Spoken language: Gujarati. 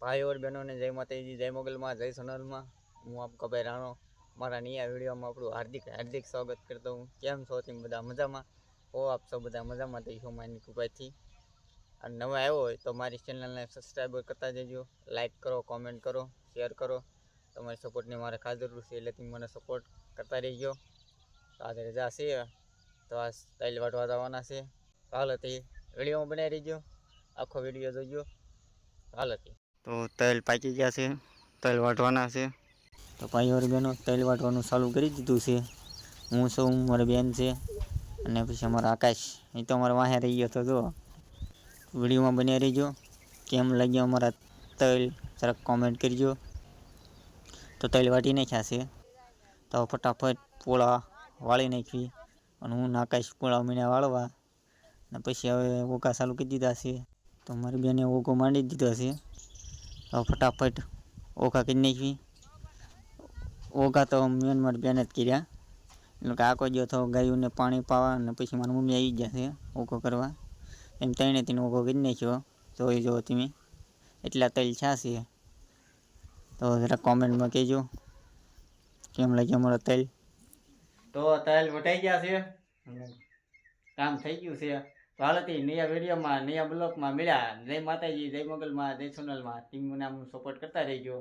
भाई और बहनों ने जय माता जी, जय मोगल माँ, जय सोनल माँ। हूँ आपका भाई राणो मारा नया वीडियो में आपू हार्दिक हार्दिक स्वागत करता हूँ। केम छो तुम बधा मजा में हो? आप सब बधा मजा में थी मानी कृपा थी। और नवा आयो हो तो मारी चैनल ने सब्सक्राइब करता जजो, लाइक करो, कॉमेंट करो, शेयर करो। તમારી સપોર્ટની મારે ખાસ જરૂર છે, એટલે તમે મને સપોર્ટ કરતા રહીજો। તો આજે રજા છે તો આ સ્ટાઇલ વાટવા જવાના છે। હાલો તે વિડીયોમાં બનાવી રહીજો, આખો વિડીયો જોજો। હાલો તો તલ પાકી ગયા છે, તલ વાટવાના છે। તો ભાઈઓ બહેનો તલ વાટવાનું ચાલુ કરી દીધું છે। હું છું, મારી બેન છે અને પછી અમારા આકાશ, એ તો અમારા વાહે રહી ગયો તો જો વિડીયોમાં બન્યા રહીજો। કેમ લાગ્યો અમારા તલ જરાક કોમેન્ટ કરજો। તો તલ વાટી નાખ્યા છે તો ફટાફટ પોળા વાળી નાખવી। અને હું આકાશ પોળા મીણા વાળવા ને પછી હવે ઓકા ચાલુ કરી દીધા છે। તો મારી બેને ઓકો માંડી દીધો છે તો ફટાફટ ઓકા કરી નાખવી। ઓકા તો મેન મારી બેને જ કર્યા, એટલે કે આખો ગયો તો ગાયોને પાણી પાવા અને પછી મારી મમ્મી આવી ગયા છે ઓકો કરવા। એમ ત્રણે ત્રણ ઓકો કરી નાખ્યો જોઈ જો તમે। એટલા તલ છા છે તો જરા કોમેન્ટમાં કહેજો કેમ લાગ્યો અમારો તલ। તો તલ વટાઈ ગયા છે, કામ થઈ ગયું છે। તો હાલતી નયા વિડીયોમાં નયા બ્લોગમાં મળ્યા। જય માતાજી, જય મોગલમાં, જય સોનલમાં। ટીમ મને આમ સપોર્ટ કરતા રહેજો।